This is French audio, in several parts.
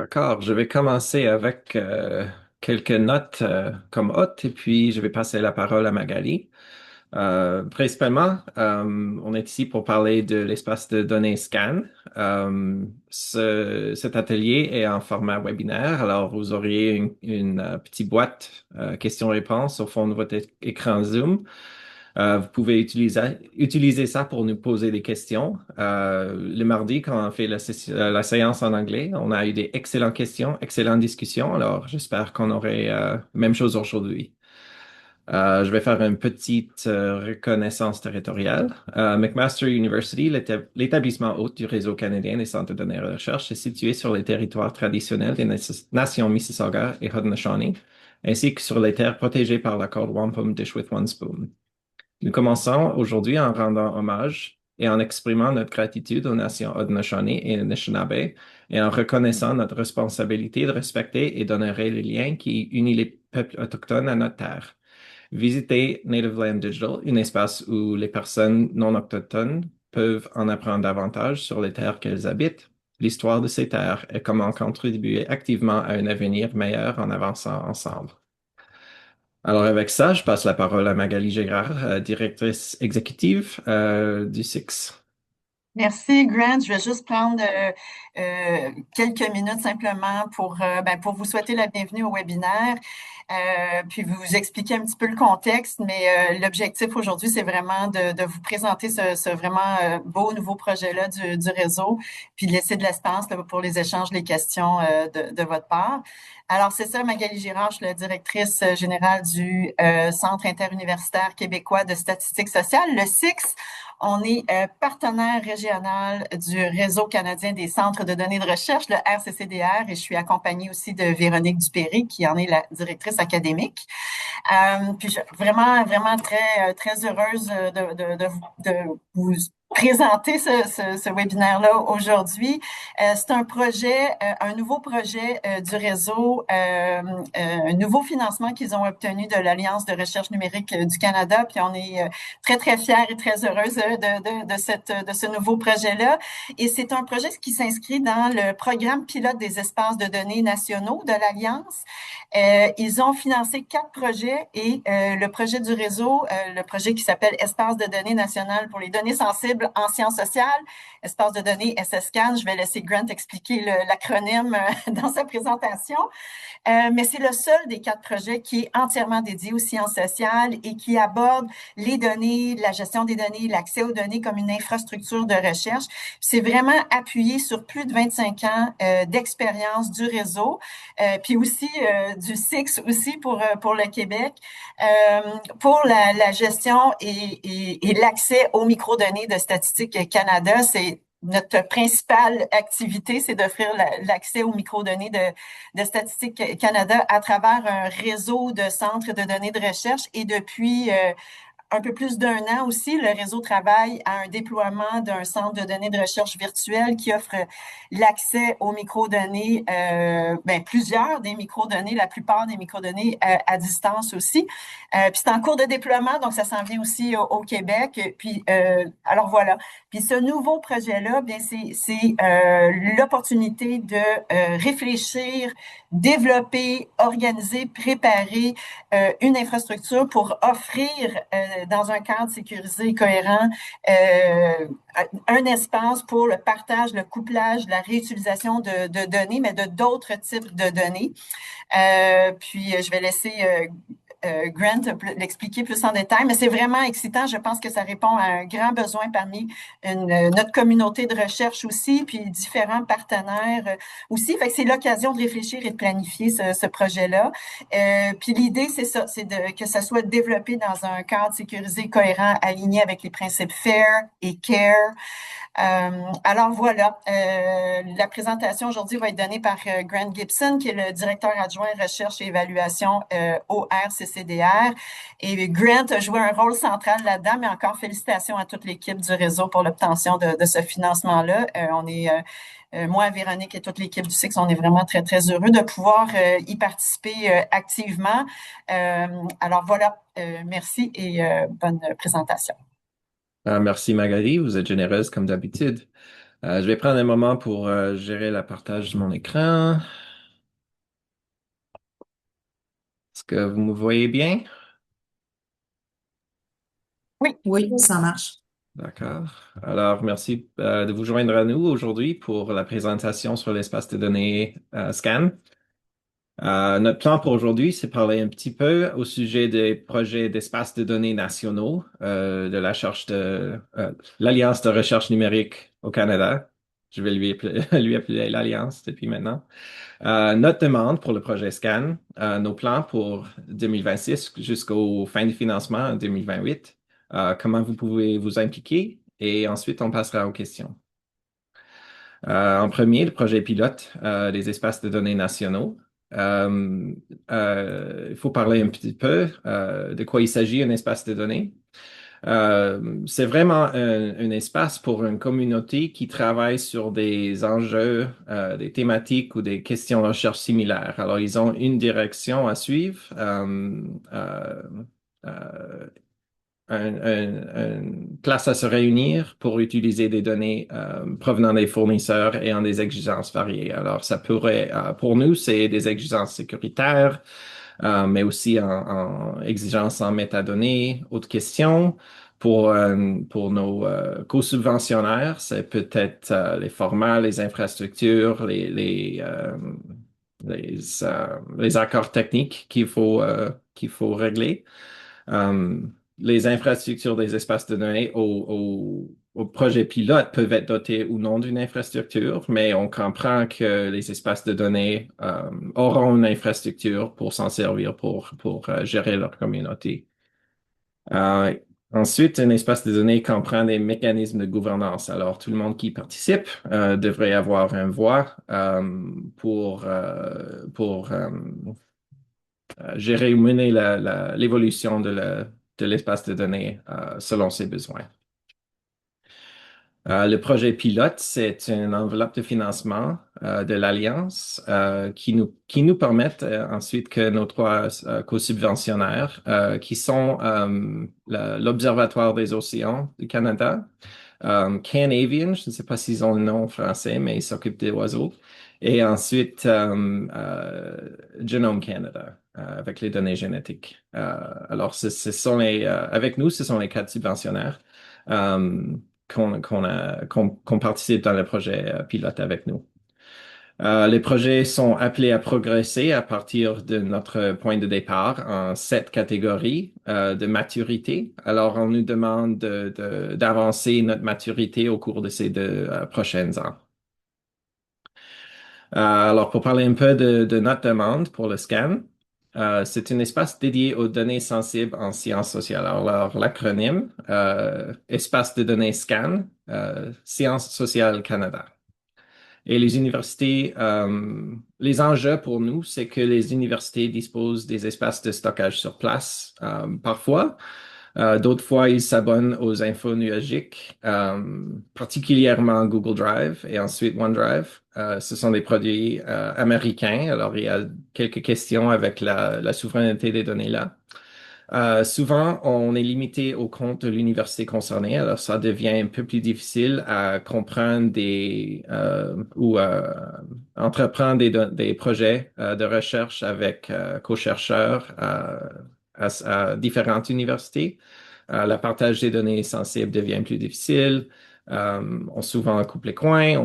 D'accord, je vais commencer avec quelques notes comme hôte et puis je vais passer la parole à Magali. Principalement, on est ici pour parler de l'espace de données SCAN. Cet atelier est en format webinaire, alors vous auriez une petite boîte questions-réponses au fond de votre écran Zoom. Vous pouvez utiliser ça pour nous poser des questions. Le mardi, quand on fait la séance en anglais, on a eu des excellentes questions, excellentes discussions. Alors, j'espère qu'on aurait même chose aujourd'hui. Je vais faire une petite reconnaissance territoriale. McMaster University, l'établissement hôte du réseau canadien des centres de données de recherche, est situé sur les territoires traditionnels des nations Mississauga et Haudenosaunee, ainsi que sur les terres protégées par l'accord Wampum Dish with One Spoon. Nous commençons aujourd'hui en rendant hommage et en exprimant notre gratitude aux nations Haudenosaunee et Anishinaabe et en reconnaissant notre responsabilité de respecter et d'honorer les liens qui unissent les peuples autochtones à notre terre. Visitez Native Land Digital, un espace où les personnes non autochtones peuvent en apprendre davantage sur les terres qu'elles habitent, l'histoire de ces terres et comment contribuer activement à un avenir meilleur en avançant ensemble. Alors avec ça, je passe la parole à Magali Gérard, directrice exécutive du SIX. Merci, Grant. Je vais juste prendre quelques minutes simplement pour vous souhaiter la bienvenue au webinaire, puis vous expliquer un petit peu le contexte. Mais l'objectif aujourd'hui, c'est vraiment de vous présenter ce vraiment beau nouveau projet-là du réseau, puis de laisser de l'espace là, pour les échanges, les questions de votre part. Alors, c'est ça, Magali Girard, je suis la directrice générale du Centre interuniversitaire québécois de statistique sociale, le SIX. On est partenaire régional du Réseau canadien des centres de données de recherche, le RCCDR, et je suis accompagnée aussi de Véronique Dupéry, qui en est la directrice académique. Puis vraiment, vraiment très heureuse de vous présenter ce webinaire-là aujourd'hui. C'est un projet, un nouveau projet du réseau, un nouveau financement qu'ils ont obtenu de l'Alliance de recherche numérique du Canada. Puis on est très fiers et très heureuse de ce nouveau projet-là. Et c'est un projet qui s'inscrit dans le programme pilote des espaces de données nationaux de l'Alliance. Ils ont financé 4 projets et le projet du réseau, le projet qui s'appelle Espace de données national pour les données sensibles en sciences sociales, espace de données SSCAN. Je vais laisser Grant expliquer l'acronyme dans sa présentation. Mais c'est le seul des 4 projets qui est entièrement dédié aux sciences sociales et qui aborde les données, la gestion des données, l'accès aux données comme une infrastructure de recherche. C'est vraiment appuyé sur plus de 25 ans d'expérience du réseau, puis aussi du SIX aussi pour le Québec, pour la gestion et l'accès aux microdonnées de Statistique Canada. C'est notre principale activité, c'est d'offrir l'accès aux microdonnées de Statistique Canada à travers un réseau de centres de données de recherche. Et depuis un peu plus d'un an aussi, le réseau travaille à un déploiement d'un centre de données de recherche virtuelle qui offre l'accès aux microdonnées, plusieurs des microdonnées, la plupart des microdonnées à distance aussi. Puis c'est en cours de déploiement, donc ça s'en vient aussi au Québec. Puis alors voilà. Puis ce nouveau projet-là, bien c'est l'opportunité de réfléchir, développer, organiser, préparer une infrastructure pour offrir dans un cadre sécurisé et cohérent un espace pour le partage, le couplage, la réutilisation de données, mais de d'autres types de données. Puis je vais laisser Grant l'expliquer plus en détail, mais c'est vraiment excitant. Je pense que ça répond à un grand besoin parmi notre communauté de recherche aussi, puis différents partenaires aussi. Fait que c'est l'occasion de réfléchir et de planifier ce projet-là. Puis l'idée, c'est ça, que ça soit développé dans un cadre sécurisé, cohérent, aligné avec les principes FAIR et CARE. Alors voilà, la présentation aujourd'hui va être donnée par Grant Gibson, qui est le directeur adjoint recherche et évaluation au RCCDR. Et Grant a joué un rôle central là-dedans, mais encore félicitations à toute l'équipe du réseau pour l'obtention de ce financement-là. Moi, Véronique et toute l'équipe du SIX, on est vraiment très heureux de pouvoir y participer activement. Alors voilà, merci et bonne présentation. Merci Magali, vous êtes généreuse comme d'habitude. Je vais prendre un moment pour gérer le partage de mon écran. Est-ce que vous me voyez bien? Oui, Oui, ça marche. D'accord. Alors, merci de vous joindre à nous aujourd'hui pour la présentation sur l'espace de données SCAN. Notre plan pour aujourd'hui, c'est parler un petit peu au sujet des projets d'espaces de données nationaux de l'Alliance de recherche numérique au Canada. Je vais lui appeler l'Alliance depuis maintenant. Notre demande pour le projet SCAN, nos plans pour 2026 jusqu'au fin du financement en 2028, comment vous pouvez vous impliquer et ensuite on passera aux questions. En premier, le projet pilote des espaces de données nationaux. Euh, il faut parler un petit peu de quoi il s'agit, un espace de données. C'est vraiment un espace pour une communauté qui travaille sur des enjeux, des thématiques ou des questions de recherche similaires. Alors, ils ont une direction à suivre, euh, une place à se réunir pour utiliser des données provenant des fournisseurs et en des exigences variées. Alors, ça pourrait, pour nous, c'est des exigences sécuritaires, mais aussi en exigences en métadonnées. Autre question, pour nos co-subventionnaires, c'est peut-être les formats, les infrastructures, les accords techniques qu'il faut régler. Euh, les infrastructures des espaces de données au projet pilote peuvent être dotés ou non d'une infrastructure, mais on comprend que les espaces de données auront une infrastructure pour s'en servir pour gérer leur communauté. Euh, Ensuite, un espace de données comprend des mécanismes de gouvernance. Alors, tout le monde qui participe devrait avoir une voix pour gérer ou mener l'évolution de l'espace de données selon ses besoins. Le projet pilote, c'est une enveloppe de financement de l'Alliance qui nous permettent ensuite que nos trois co-subventionnaires, qui sont l'Observatoire des océans du Canada, Canavian, je ne sais pas s'ils ont le nom en français, mais ils s'occupent des oiseaux, et ensuite Genome Canada avec les données génétiques. Alors, avec nous, ce sont les quatre subventionnaires. Euh, qu'on participe dans le projet pilote avec nous. Les projets sont appelés à progresser à partir de notre point de départ en 7 catégories de maturité. Alors, on nous demande d'avancer notre maturité au cours de ces 2 prochaines ans. Alors, pour parler un peu de notre demande pour le scan, c'est un espace dédié aux données sensibles en sciences sociales. Alors, l'acronyme, Espace de données SCAN, Sciences sociales Canada. Et les universités, les enjeux pour nous, c'est que les universités disposent des espaces de stockage sur place, parfois. D'autres fois, ils s'abonnent aux infos nuagiques, particulièrement Google Drive et ensuite OneDrive. Ce sont des produits américains, alors il y a quelques questions avec la souveraineté des données là. Souvent, on est limité au compte de l'université concernée, alors ça devient un peu plus difficile à comprendre ou entreprendre des projets de recherche avec co-chercheurs à différentes universités. Le partage des données sensibles devient plus difficile. On souvent coupe les coins,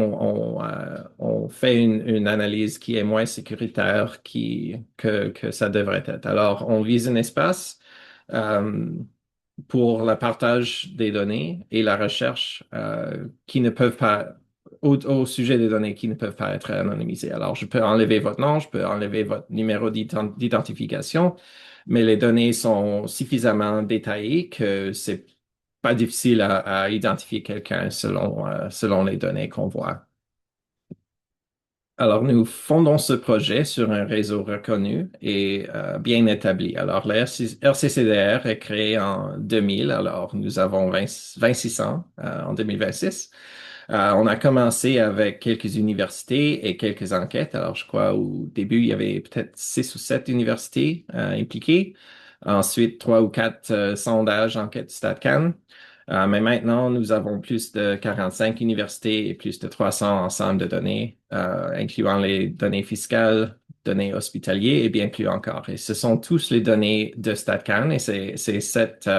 on fait une analyse qui est moins sécuritaire que ça devrait être. Alors, on vise un espace euh, pour le partage des données et la recherche qui ne peuvent pas, au sujet des données qui ne peuvent pas être anonymisées. Alors, je peux enlever votre nom, je peux enlever votre numéro d'identification, mais les données sont suffisamment détaillées que c'est pas difficile à identifier quelqu'un selon les données qu'on voit. Alors, nous fondons ce projet sur un réseau reconnu et bien établi. Alors, la RCCDR est créée en 2000. Alors, nous avons 2600 en 2026. On a commencé avec quelques universités et quelques enquêtes. Alors, je crois au début, il y avait peut-être 6 ou 7 universités impliquées. Ensuite, 3 ou 4 sondages, enquêtes StatCan. Mais maintenant, nous avons plus de 45 universités et plus de 300 ensembles de données, incluant les données fiscales, données hospitalières et bien plus encore. Et ce sont tous les données de StatCan et c'est cette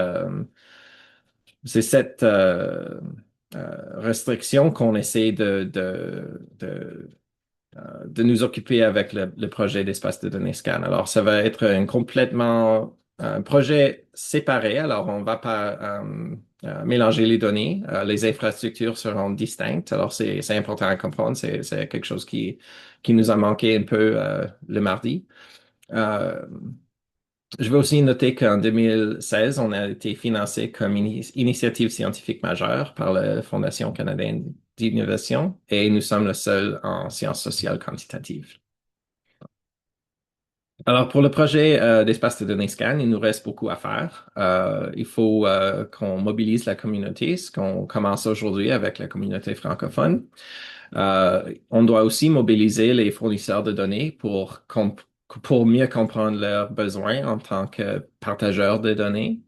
restriction qu'on essaie de nous occuper avec le projet d'espace de données scan. Alors, ça va être complètement un projet séparé. Alors, on va pas mélanger les données. Les infrastructures seront distinctes. Alors, c'est important à comprendre. C'est quelque chose qui nous a manqué un peu le mardi. Euh, je veux aussi noter qu'en 2016, on a été financé comme initiative scientifique majeure par la Fondation canadienne d'innovation et nous sommes le seul en sciences sociales quantitatives. Alors, pour le projet d'espace de données scan, il nous reste beaucoup à faire. Il faut qu'on mobilise la communauté, ce qu'on commence aujourd'hui avec la communauté francophone. On doit aussi mobiliser les fournisseurs de données pour mieux comprendre leurs besoins en tant que partageurs de données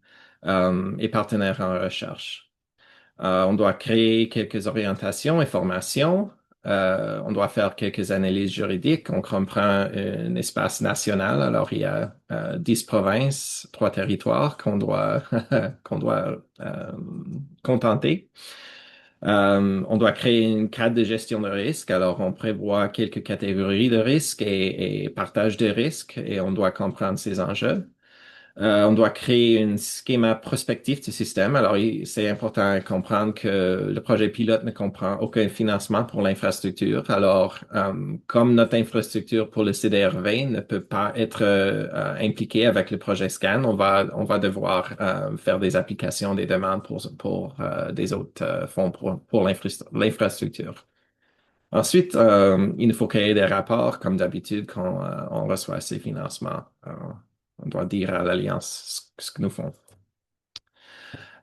et partenaires en recherche. On doit créer quelques orientations et formations. On doit faire quelques analyses juridiques. On comprend un espace national. Alors, il y a 10 provinces, 3 territoires qu'on doit contenter. On doit créer une cadre de gestion de risque. Alors, on prévoit quelques catégories de risques et partage de risques et on doit comprendre ces enjeux. On doit créer un schéma prospectif du système. Alors, c'est important de comprendre que le projet pilote ne comprend aucun financement pour l'infrastructure. Alors, comme notre infrastructure pour le CDRV ne peut pas être impliquée avec le projet SCAN, on va devoir faire des applications, des demandes pour des autres fonds pour l'infrastructure. Ensuite, il nous faut créer des rapports, comme d'habitude, quand on reçoit ces financements. On doit dire à l'Alliance ce que nous font.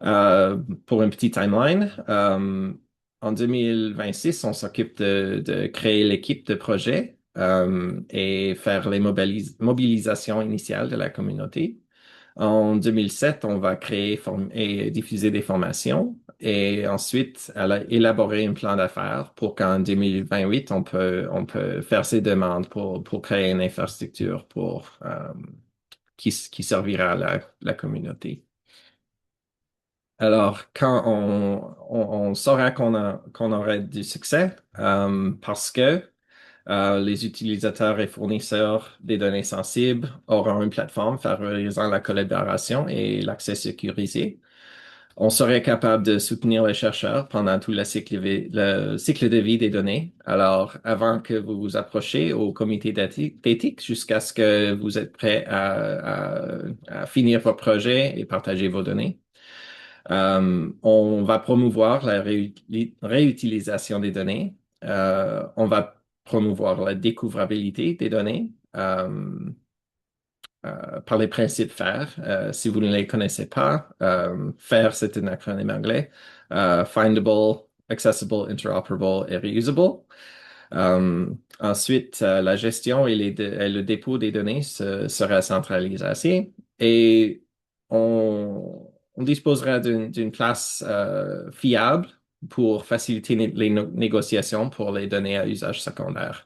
Euh, pour une petite timeline, en 2026, on s'occupe de créer l'équipe de projet et faire les mobilisations initiales de la communauté. En 2007, on va créer et diffuser des formations et ensuite élaborer un plan d'affaires pour qu'en 2028, on peut faire ces demandes pour créer une infrastructure qui servira à la communauté. Alors, quand on saura qu'on aurait du succès, parce que les utilisateurs et fournisseurs des données sensibles auront une plateforme favorisant la collaboration et l'accès sécurisé. On serait capable de soutenir les chercheurs pendant tout le cycle de vie des données. Alors, avant que vous vous approchiez au comité d'éthique, jusqu'à ce que vous êtes prêt à finir vos projets et partager vos données. On va promouvoir la réutilisation des données. On va promouvoir la découvrabilité des données par les principes FAIR. Si vous ne les connaissez pas, FAIR, c'est un acronyme anglais. Findable, Accessible, Interoperable et Reusable. Ensuite, la gestion et le dépôt des données sera centralisé et on disposera d'une place fiable pour faciliter les négociations pour les données à usage secondaire.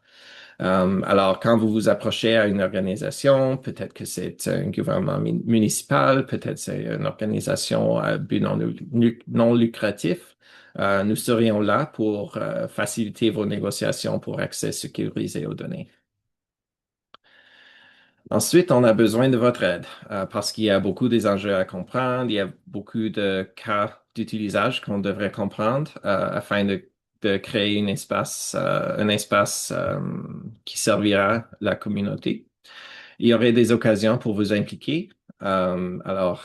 Alors, quand vous vous approchez à une organisation, peut-être que c'est un gouvernement municipal, peut-être c'est une organisation à but non lucratif, nous serions là pour faciliter vos négociations pour accès sécurisé aux données. Ensuite, on a besoin de votre aide parce qu'il y a beaucoup des enjeux à comprendre, il y a beaucoup de cas d'utilisation qu'on devrait comprendre afin de créer un espace qui servira la communauté. Il y aurait des occasions pour vous impliquer. Alors,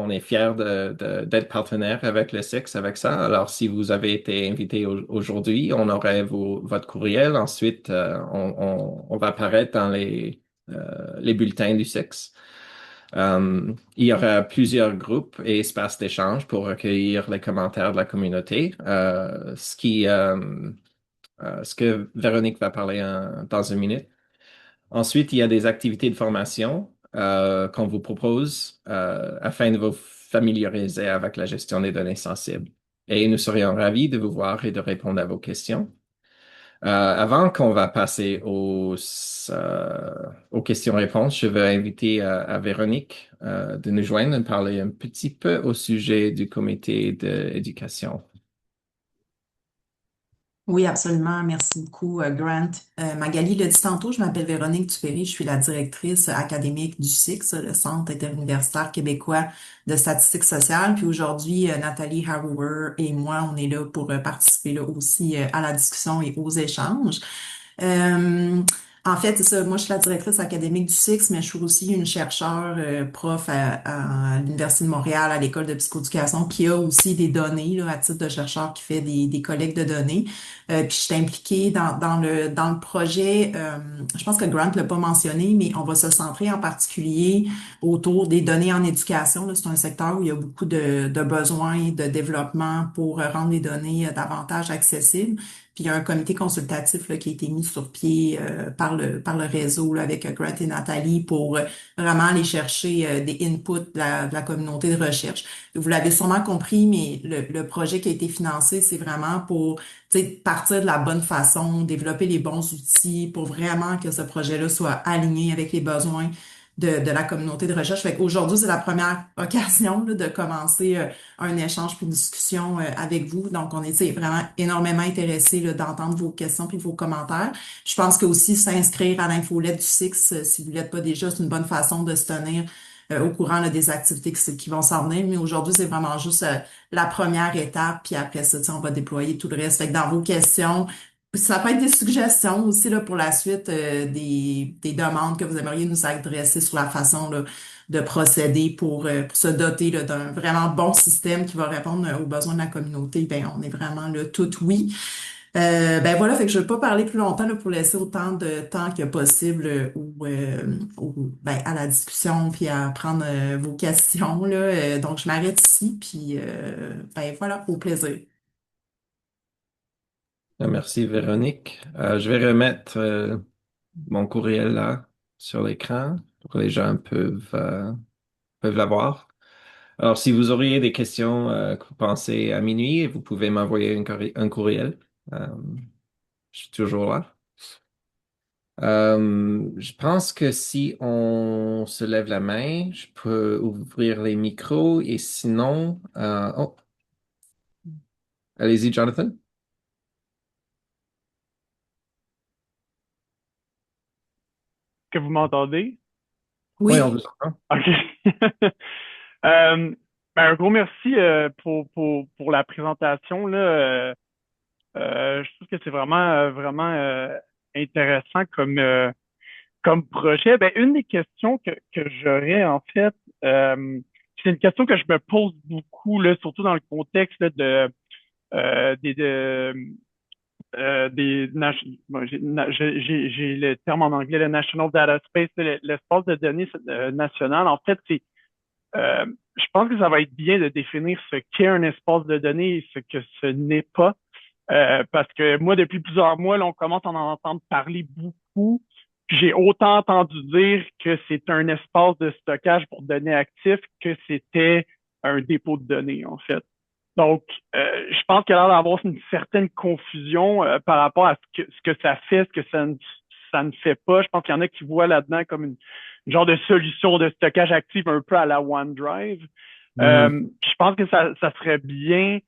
on est fiers d'être partenaire avec le SIX avec ça. Alors, si vous avez été invité aujourd'hui, on aurait votre courriel. Ensuite, on va apparaître dans les bulletins du SIX. Il y aura plusieurs groupes et espaces d'échange pour recueillir les commentaires de la communauté, ce que Véronique va parler dans une minute. Ensuite, il y a des activités de formation qu'on vous propose afin de vous familiariser avec la gestion des données sensibles. Et nous serions ravis de vous voir et de répondre à vos questions. Avant qu'on va passer aux questions-réponses, je veux inviter à Véronique de nous joindre et parler un petit peu au sujet du comité d'éducation. Oui, absolument. Merci beaucoup, Grant. Magali l'a dit tantôt, je m'appelle Véronique Dupéry, je suis la directrice académique du CICS, le Centre interuniversitaire québécois de statistique sociale. Puis aujourd'hui, Nathalie Harrower et moi, on est là pour participer là aussi à la discussion et aux échanges. Euh, En fait, c'est ça, moi je suis la directrice académique du CICS, mais je suis aussi une chercheure prof à l'Université de Montréal, à l'École de psychoéducation, qui a aussi des données là, à titre de chercheur qui fait des collectes de données. Puis je suis impliquée dans le projet, je pense que Grant l'a pas mentionné, mais on va se centrer en particulier autour des données en éducation. Là. C'est un secteur où il y a beaucoup de besoins de développement pour rendre les données davantage accessibles. Puis il y a un comité consultatif là, qui a été mis sur pied par le réseau là, avec Grant et Nathalie pour vraiment aller chercher des inputs de la communauté de recherche. Vous l'avez sûrement compris, mais le projet qui a été financé, c'est vraiment pour partir de la bonne façon, développer les bons outils pour vraiment que ce projet-là soit aligné avec les besoins de la communauté de recherche. Fait qu'aujourd'hui, c'est la première occasion là, de commencer un échange puis une discussion avec vous. Donc, on est vraiment énormément intéressés là, d'entendre vos questions puis vos commentaires. Je pense que aussi s'inscrire à l'infolette du CICS, si vous ne l'êtes pas déjà, c'est une bonne façon de se tenir au courant là, des activités qui vont s'en venir. Mais aujourd'hui, c'est vraiment juste la première étape. Puis après ça, on va déployer tout le reste. Fait que dans vos questions, ça peut être des suggestions aussi là, pour la suite, des demandes que vous aimeriez nous adresser sur la façon là, de procéder pour se doter là, d'un vraiment bon système qui va répondre aux besoins de la communauté. Ben, on est vraiment là tout oui. Ben voilà, fait que je ne vais pas parler plus longtemps là, pour laisser autant de temps que possible ben, à la discussion puis à prendre vos questions là. Donc je m'arrête ici puis ben voilà, au plaisir. Merci, Véronique. Je vais remettre mon courriel là sur l'écran pour que les gens peuvent l'avoir. Alors, si vous auriez des questions que vous pensez à minuit, vous pouvez m'envoyer un courriel. Euh, je suis toujours là. Je pense que si on se lève la main, je peux ouvrir les micros et sinon, oh, allez-y, Jonathan. Que vous m'entendez? Oui, on Oui, vous entend. OK. Ben, un gros merci pour la présentation, là. Je trouve que c'est vraiment intéressant comme projet. Ben, une des questions que j'aurais, en fait, c'est une question que je me pose beaucoup, là, surtout dans le contexte là, bon, j'ai le terme en anglais, le National Data Space, l'espace de données national. En fait, je pense que ça va être bien de définir ce qu'est un espace de données et ce que ce n'est pas. Parce que moi, depuis plusieurs mois, là, on commence à en entendre parler beaucoup. Puis j'ai autant entendu dire que c'est un espace de stockage pour données actives que c'était un dépôt de données, en fait. Donc, je pense qu'il y a l'air d'avoir une certaine confusion par rapport à ce que ça fait, ce que ça ne fait pas. Je pense qu'il y en a qui voient là-dedans comme une genre de solution de stockage actif un peu à la OneDrive. Mhm. Je pense que ça serait bien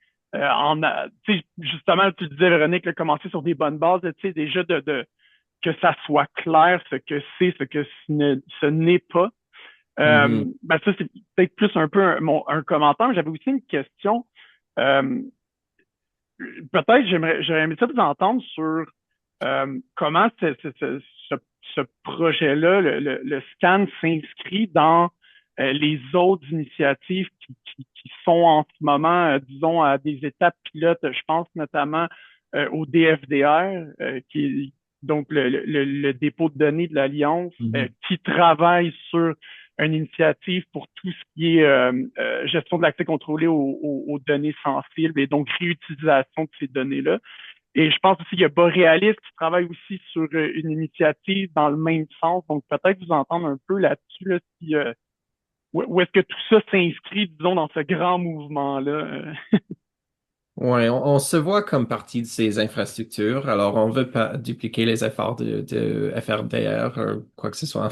justement, tu disais, Véronique, là, commencer sur des bonnes bases, tu sais, déjà que ça soit clair ce que c'est, ce que ce n'est pas. Mhm. Ben ça, c'est peut-être plus un peu un commentaire. J'avais aussi une question. Euh, Peut-être j'aurais aimé ça vous entendre sur comment ce projet-là, le scan s'inscrit dans les autres initiatives qui sont en ce moment, disons, à des étapes pilotes. Je pense notamment au DFDR, qui est donc le dépôt de données de l'Alliance, Mhm. qui travaille sur une initiative pour tout ce qui est gestion de l'accès contrôlé aux données sensibles et donc réutilisation de ces données-là. Et je pense aussi qu'il y a Borealis qui travaille aussi sur une initiative dans le même sens. Donc peut-être vous entendre un peu là-dessus là, où est-ce que tout ça s'inscrit, disons, dans ce grand mouvement-là? Ouais, on se voit comme partie de ces infrastructures. Alors, on veut pas dupliquer les efforts de FRDR, quoi que ce soit,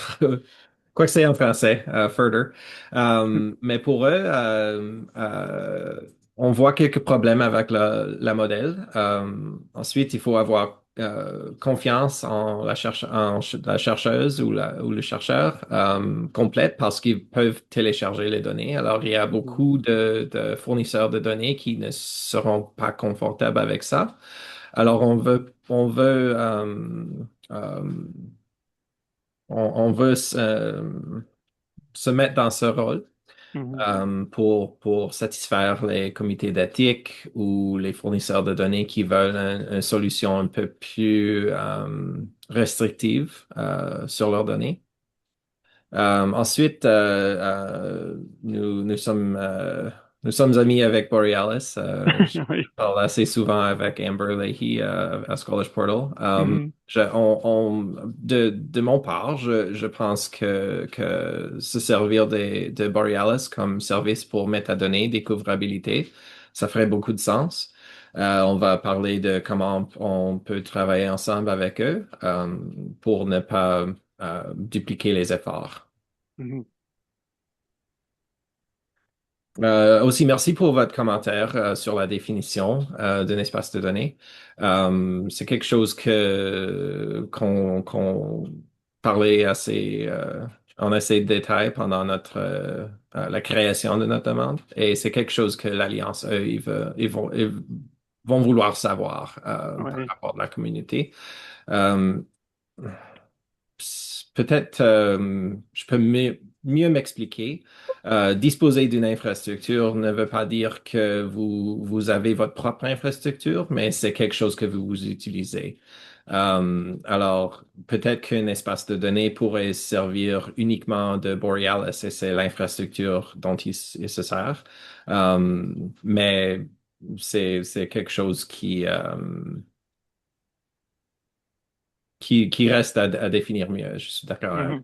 quoi que c'est en français, further. Mais pour eux, on voit quelques problèmes avec la modèle. Ensuite, il faut avoir confiance en la chercheuse ou le chercheur complète parce qu'ils peuvent télécharger les données. Alors, il y a beaucoup de fournisseurs de données qui ne seront pas confortables avec ça. Alors, euh, on veut se mettre dans ce rôle Mhm. pour satisfaire les comités d'éthique ou les fournisseurs de données qui veulent une solution un peu plus restrictive sur leurs données. Ensuite, nous sommes amis avec Borealis. Je Oui. parle assez souvent avec Amber Leahy à Scholars Portal. Mhm. De mon part, je pense que se servir de Borealis comme service pour métadonnées, découvrabilité, ça ferait beaucoup de sens. On va parler de comment on peut travailler ensemble avec eux pour ne pas dupliquer les efforts. Mhm. Aussi, merci pour votre commentaire sur la définition d'un espace de données. C'est quelque chose qu'on parlait en assez de détails pendant la création de notre demande, et c'est quelque chose que l'Alliance, eux, ils vont vouloir savoir par Ouais. rapport à la communauté. Euh, Peut-être je peux mieux m'expliquer. Disposer d'une infrastructure ne veut pas dire que vous avez votre propre infrastructure, mais c'est quelque chose que vous utilisez. Alors, peut-être qu'un espace de données pourrait servir uniquement de Borealis et c'est l'infrastructure dont il se sert. Mais c'est quelque chose qui reste à définir mieux. Je suis d'accord avec. Mhm.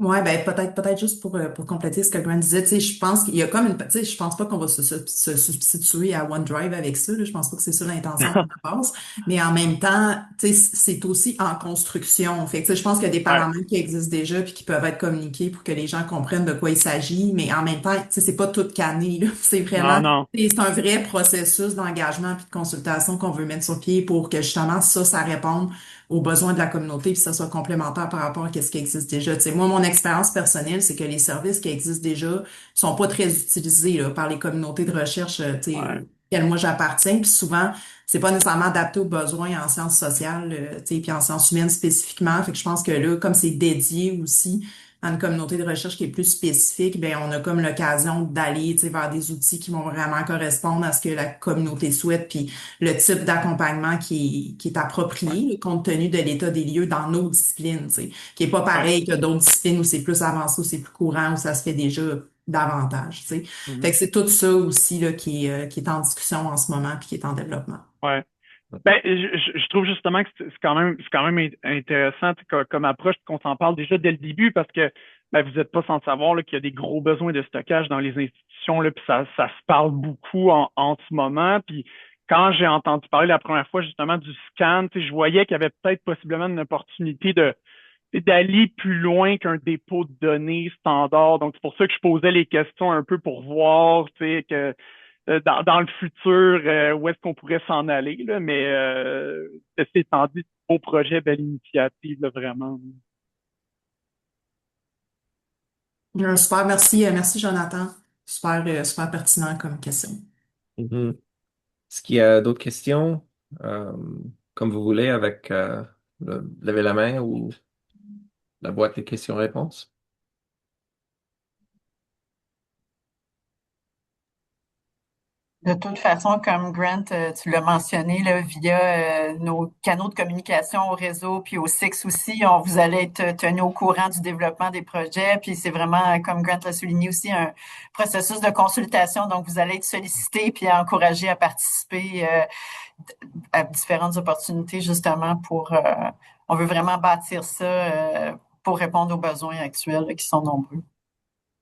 Ouais, ben peut-être juste pour compléter ce que Grant disait, tu sais, je pense qu'il y a comme une, tu sais, je pense pas qu'on va se substituer à OneDrive avec ça, là, je pense pas que c'est ça l'intention de la base, mais en même temps, tu sais, c'est aussi en construction, fait que, tu sais, je pense qu'il y a des Ouais. paramètres qui existent déjà puis qui peuvent être communiqués pour que les gens comprennent de quoi il s'agit, mais en même temps, tu sais, c'est pas tout canné, là, c'est Non, vraiment, non. c'est un vrai processus d'engagement puis de consultation qu'on veut mettre sur pied pour que justement ça réponde aux besoins de la communauté, puis ça soit complémentaire par rapport à ce qui existe déjà. Tu sais, moi, mon expérience personnelle, c'est que les services qui existent déjà sont pas très utilisés là, par les communautés de recherche, tu sais, Ouais. auxquelles moi j'appartiens. Puis souvent, c'est pas nécessairement adapté aux besoins en sciences sociales, tu sais, puis en sciences humaines spécifiquement. Fait que je pense que là, comme c'est dédié aussi à une communauté de recherche qui est plus spécifique, ben on a comme l'occasion d'aller, tu sais, vers des outils qui vont vraiment correspondre à ce que la communauté souhaite, puis le type d'accompagnement qui est Ouais. approprié, là, compte tenu de l'état des lieux dans nos disciplines, tu sais, qui est pas Ouais. pareil que d'autres disciplines où c'est plus avancé, où c'est plus courant, où ça se fait déjà davantage, tu sais. Fait Mhm. que c'est tout ça aussi là, qui est en discussion en ce moment puis qui est en développement. Ouais. Ben, je trouve justement que c'est quand même intéressant tu sais, comme approche qu'on s'en parle déjà dès le début parce que ben, vous n'êtes pas sans savoir là, qu'il y a des gros besoins de stockage dans les institutions, là, puis ça se parle beaucoup en ce moment. Puis quand j'ai entendu parler la première fois justement du scan, tu sais, je voyais qu'il y avait peut-être possiblement une opportunité d'aller plus loin qu'un dépôt de données standard. Donc, c'est pour ça que je posais les questions un peu pour voir, tu sais, que dans le futur, où est-ce qu'on pourrait s'en aller, là, mais ceci étant dit, beau projet, belle initiative, là, vraiment. Super, merci Jonathan. Super pertinent comme question. Mhm. Est-ce qu'il y a d'autres questions? Euh, Comme vous voulez, avec levez la main ou la boîte des questions-réponses. De toute façon, comme Grant, tu l'as mentionné, là, via nos canaux de communication au réseau, puis au SIX aussi, vous allez être tenu au courant du développement des projets. Puis c'est vraiment, comme Grant l'a souligné aussi, un processus de consultation. Donc, vous allez être sollicité puis encouragé à participer à différentes opportunités, justement, on veut vraiment bâtir ça pour répondre aux besoins actuels là, qui sont nombreux.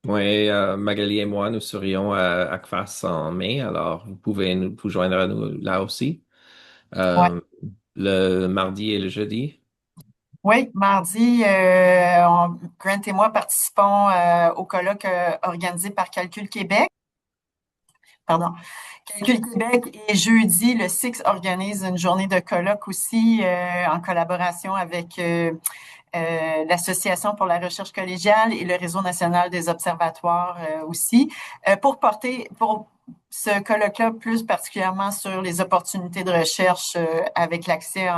Oui, Magali et moi, nous serions à CFAS en mai, alors vous pouvez vous joindre à nous là aussi. Ouais. Euh, le mardi et le jeudi. Oui, mardi, Grant et moi participons au colloque organisé par Calcul Québec. Pardon. Calcul Québec et jeudi, le SIX organise une journée de colloque aussi en collaboration avec l'Association pour la recherche collégiale et le Réseau national des observatoires aussi, pour ce colloque-là, plus particulièrement sur les opportunités de recherche avec l'accès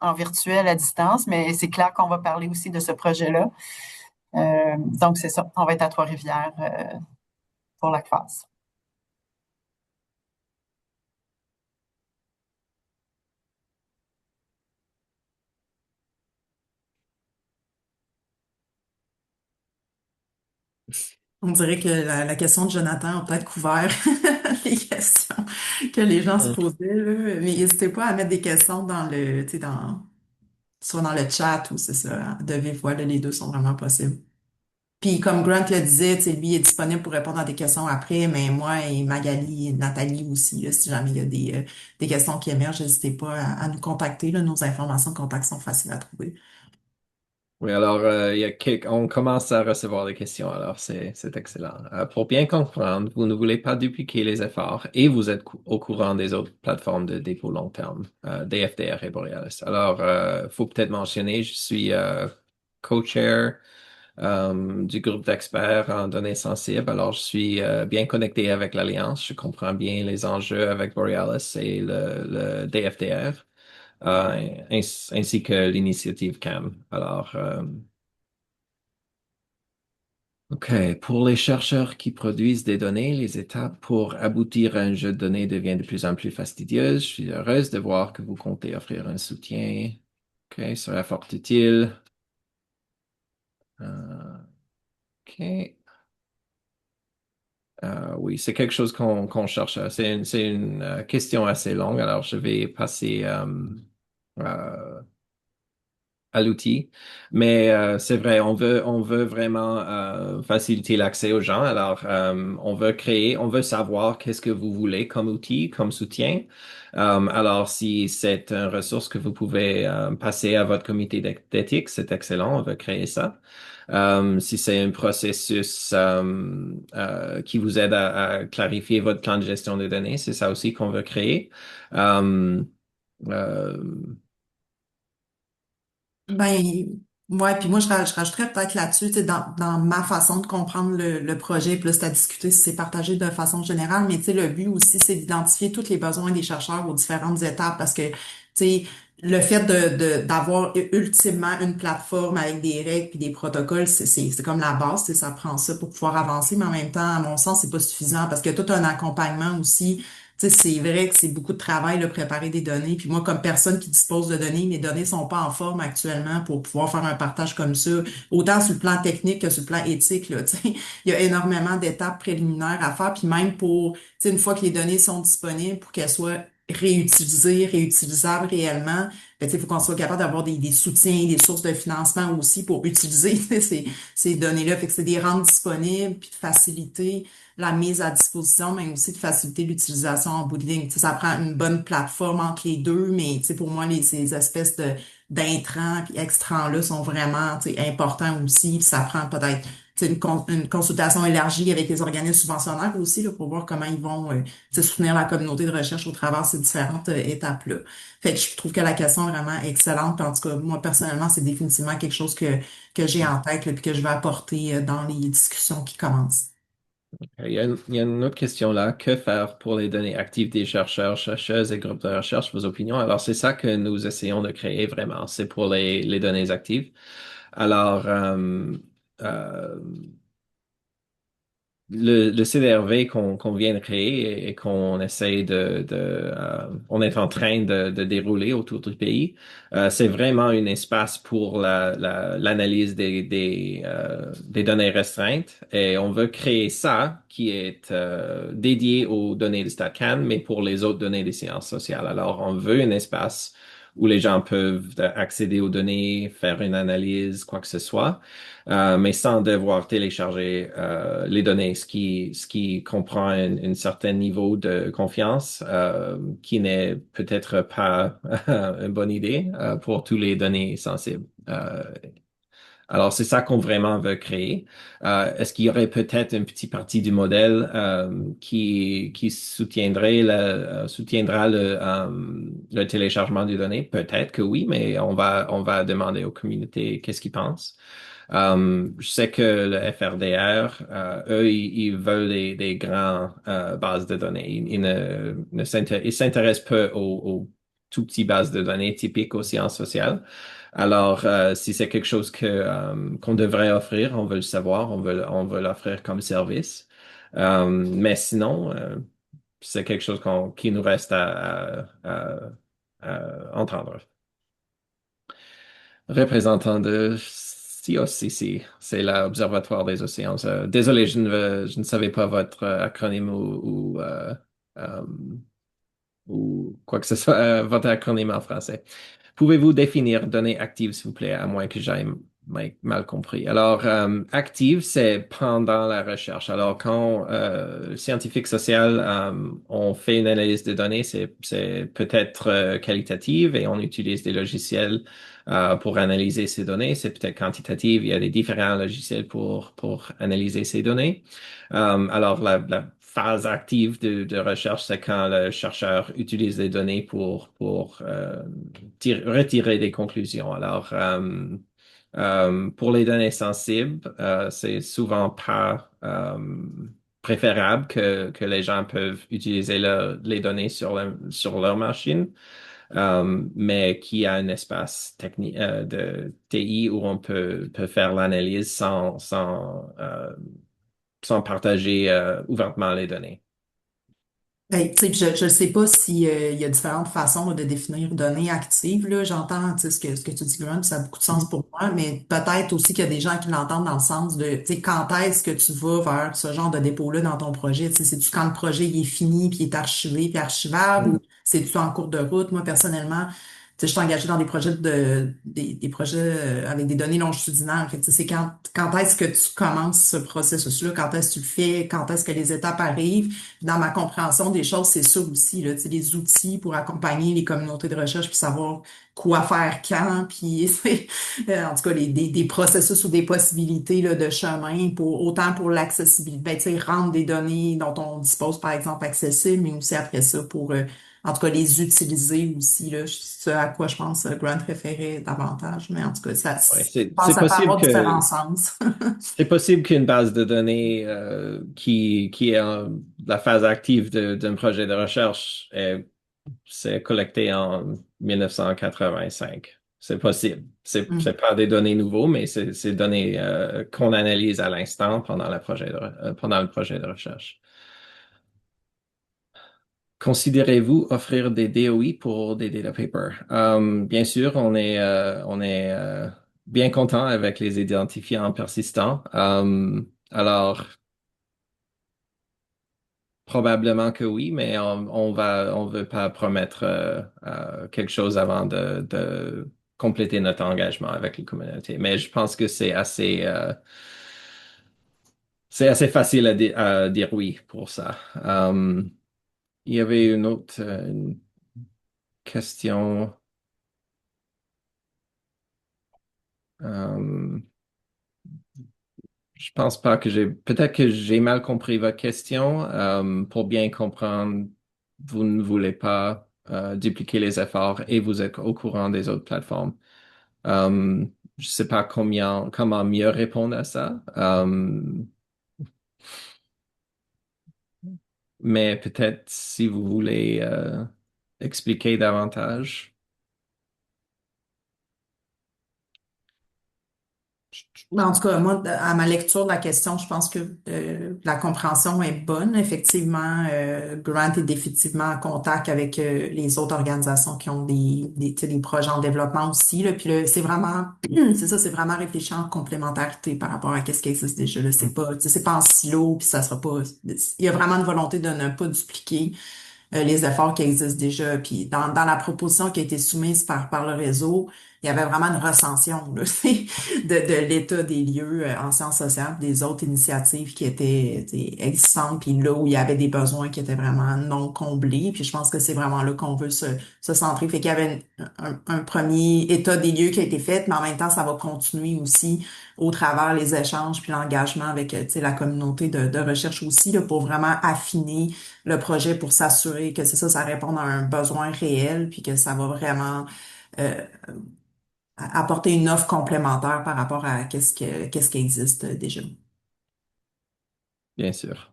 en virtuel à distance, mais c'est clair qu'on va parler aussi de ce projet-là. Donc, c'est ça, on va être à Trois-Rivières pour la classe. On dirait que la question de Jonathan a peut-être couvert les questions que les gens se Mm. posaient, là. Mais n'hésitez pas à mettre des questions soit dans le chat ou c'est ça, de vive voix, là, les deux sont vraiment possibles. Puis comme Grant le disait, tu sais, lui est disponible pour répondre à des questions après, mais moi et Magali et Nathalie aussi, là, si jamais il y a des questions qui émergent, n'hésitez pas à nous contacter, là, nos informations de contact sont faciles à trouver. Oui, alors on commence à recevoir des questions, alors c'est excellent. Pour bien comprendre, vous ne voulez pas dupliquer les efforts et vous êtes au courant des autres plateformes de dépôt long terme, DFDR et Borealis. Alors, faut peut-être mentionner, je suis co-chair du groupe d'experts en données sensibles. Alors, je suis bien connecté avec l'Alliance. Je comprends bien les enjeux avec Borealis et le DFDR, ainsi que l'initiative CAM. Alors, OK. Pour les chercheurs qui produisent des données, les étapes pour aboutir à un jeu de données deviennent de plus en plus fastidieuses. Je suis heureuse de voir que vous comptez offrir un soutien. OK, sera fort utile. OK. Oui, c'est quelque chose qu'on cherche. C'est une question assez longue, alors je vais passer euh, à l'outil. Mais c'est vrai, on veut vraiment faciliter l'accès aux gens. Alors, on veut savoir qu'est-ce que vous voulez comme outil, comme soutien. Alors, si c'est une ressource que vous pouvez passer à votre comité d'éthique, c'est excellent, on veut créer ça. Si c'est un processus qui vous aide à clarifier votre plan de gestion de données, c'est ça aussi qu'on veut créer. Euh, euh, Ben, ouais, puis moi, je rajouterais peut-être là-dessus, tu sais, dans ma façon de comprendre le projet, puis là, c'est à discuter si c'est partagé de façon générale, mais tu sais, le but aussi, c'est d'identifier tous les besoins des chercheurs aux différentes étapes, parce que, tu sais, le fait d'avoir ultimement une plateforme avec des règles puis des protocoles, c'est comme la base, tu sais, ça prend ça pour pouvoir avancer, mais en même temps, à mon sens, c'est pas suffisant, parce que tout un accompagnement aussi. Tu sais, c'est vrai que c'est beaucoup de travail de préparer des données. Puis moi, comme personne qui dispose de données, mes données sont pas en forme actuellement pour pouvoir faire un partage comme ça, autant sur le plan technique que sur le plan éthique, là, tu sais. Il y a énormément d'étapes préliminaires à faire. Puis même pour, tu sais, une fois que les données sont disponibles, pour qu'elles soient réutilisées, réutilisables réellement, ben, tu sais, il faut qu'on soit capable d'avoir des soutiens, des sources de financement aussi pour utiliser tu sais, ces données-là. Fait que c'est des rendre disponibles, puis de faciliter la mise à disposition, mais aussi de faciliter l'utilisation en bout de ligne. Tu sais, ça prend une bonne plateforme entre les deux, mais tu sais, pour moi, ces espèces d'intrants puis extrants-là sont vraiment tu sais, importants aussi. Puis ça prend peut-être tu sais, une consultation élargie avec les organismes subventionnaires aussi là, pour voir comment ils vont tu sais, soutenir la communauté de recherche au travers de ces différentes étapes-là. Fait que je trouve que la question est vraiment excellente. Puis en tout cas, moi, personnellement, c'est définitivement quelque chose que j'ai en tête là, puis que je vais apporter dans les discussions qui commencent. il y a une autre question là. Que faire pour les données actives des chercheurs, chercheuses et groupes de recherche? Vos opinions? Alors, c'est ça que nous essayons de créer vraiment. C'est pour les données actives. Alors, euh, le CDRV qu'on vient de créer et qu'on essaie on est en train de dérouler autour du pays, c'est vraiment un espace pour l'analyse des données restreintes et on veut créer ça qui est dédié aux données de StatCan, mais pour les autres données des sciences sociales. Alors, on veut un espace où les gens peuvent accéder aux données, faire une analyse, quoi que ce soit, mais sans devoir télécharger les données, ce qui comprend un certain niveau de confiance qui n'est peut-être pas une bonne idée pour tous les données sensibles. Alors, c'est ça qu'on vraiment veut créer. Est-ce qu'il y aurait peut-être une petite partie du modèle qui soutiendra le téléchargement des données? Peut-être que oui, mais on va demander aux communautés qu'est-ce qu'ils pensent. Je sais que le FRDR, eux, ils veulent des grands bases de données. Ils s'intéressent peu aux tout petites bases de données typiques aux sciences sociales. Alors, si c'est quelque chose qu'on devrait offrir, on veut le savoir, on veut l'offrir comme service. Mais sinon, c'est quelque chose qui nous reste à entendre. Représentant de COCC, c'est l'Observatoire des océans. Désolé, je ne savais pas votre acronyme euh, ou quoi que ce soit, votre acronyme en français. Pouvez-vous définir données actives, s'il vous plaît, à moins que j'aille mal compris? Alors, active, c'est pendant la recherche. Alors, quand scientifique social, on fait une analyse de données, c'est peut-être qualitative et on utilise des logiciels pour analyser ces données. C'est peut-être quantitative. Il y a des différents logiciels pour analyser ces données. Alors, la phase active de recherche, c'est quand le chercheur utilise les données pour retirer des conclusions. Alors, pour les données sensibles, c'est souvent pas préférable que les gens peuvent utiliser les données sur leur machine, mais qui a un espace technique de TI où on peut faire l'analyse sans partager ouvertement les données. Ben, tu sais, je ne sais pas si, il y a différentes façons là, de définir données actives. Là. J'entends tu sais, ce que tu dis, Graham, ça a beaucoup de sens pour moi, mais peut-être aussi qu'il y a des gens qui l'entendent dans le sens de tu sais, quand est-ce que tu vas vers ce genre de dépôt-là dans ton projet? Tu sais, c'est-tu quand le projet il est fini, puis il est archivé, puis archivable, ou c'est-tu en cours de route? Moi, personnellement, tu sais, je suis engagée dans des projets des projets avec des données longitudinales. Fait que, tu sais, c'est quand est-ce que tu commences ce processus-là? Quand est-ce que tu le fais? Quand est-ce que les étapes arrivent? Dans ma compréhension des choses, c'est ça aussi, là, tu sais, les outils pour accompagner les communautés de recherche puis savoir quoi faire quand, puis en tout cas des processus ou des possibilités là, de chemin pour autant pour l'accessibilité, ben, tu sais, rendre des données dont on dispose par exemple accessibles, mais aussi après ça pour en tout cas les utiliser aussi là, ce à quoi je pense Grant référait davantage, mais en tout cas Ouais, je pense que ça peut avoir différents sens. c'est possible qu'une base de données qui est en la phase active d'un projet de recherche c'est collecté en 1985. C'est possible. C'est pas des données nouveaux, mais c'est données qu'on analyse à l'instant pendant le projet de recherche. Considérez-vous offrir des DOI pour des data papers? Bien sûr, on est bien content avec les identifiants persistants. Alors, probablement que oui, mais on veut pas promettre quelque chose avant de compléter notre engagement avec les communautés. Mais je pense que c'est assez facile à dire oui pour ça. Il y avait une autre une question. Euh, je pense pas que peut-être que j'ai mal compris votre question. Pour bien comprendre, vous ne voulez pas dupliquer les efforts et vous êtes au courant des autres plateformes. Euh, je sais pas comment mieux répondre à ça. Mais peut-être si vous voulez expliquer davantage. Ben, en tout cas, moi, à ma lecture de la question, je pense que la compréhension est bonne. Effectivement, Grant est définitivement en contact avec les autres organisations qui ont tu sais, des projets en développement aussi. Là. Puis là, c'est vraiment, c'est ça, c'est vraiment réfléchir en complémentarité par rapport à ce qui existe déjà. Là. C'est pas, tu sais, c'est pas en silo, puis ça sera pas. Il y a vraiment une volonté de ne pas dupliquer. les efforts qui existent déjà. Puis dans la proposition qui a été soumise par le réseau, il y avait vraiment une recension là, de l'état des lieux en sciences sociales, des autres initiatives qui étaient existantes, puis là où il y avait des besoins qui étaient vraiment non comblés. Puis je pense que c'est vraiment là qu'on veut se centrer. Fait qu'il y avait un premier état des lieux qui a été fait, mais en même temps, ça va continuer aussi au travers les échanges puis l'engagement avec tu sais, la communauté de recherche aussi là, pour vraiment affiner le projet pour s'assurer que c'est ça, ça répond à un besoin réel puis que ça va vraiment euh, apporter une offre complémentaire par rapport à qu'est-ce qui existe déjà. Bien sûr.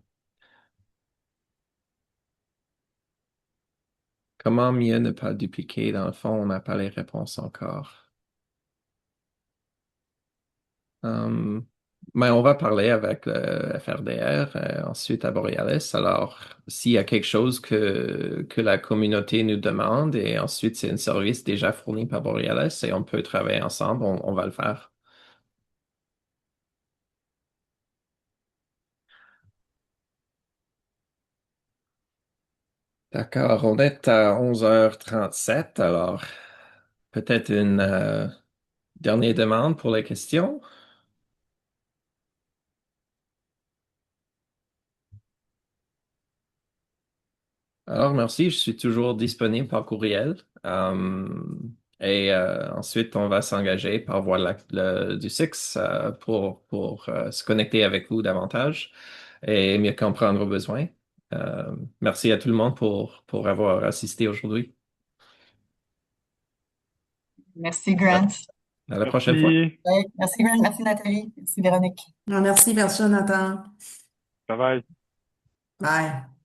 Comment mieux ne pas dupliquer? Dans le fond, on n'a pas les réponses encore. Hum, mais on va parler avec le FRDR, ensuite à Borealis. Alors, s'il y a quelque chose que la communauté nous demande, et ensuite c'est un service déjà fourni par Borealis et on peut travailler ensemble, on va le faire. D'accord, on est à 11h37. Alors peut-être une dernière demande pour les questions. Alors, merci, je suis toujours disponible par courriel. Et ensuite, on va s'engager par voie du SIX pour se connecter avec vous davantage et mieux comprendre vos besoins. Merci à tout le monde pour avoir assisté aujourd'hui. Merci, À Grant. à la prochaine fois. Merci. Ouais, merci, Grant. Merci, Nathalie. Merci, Véronique. Merci, merci Jonathan. Bye bye. Bye.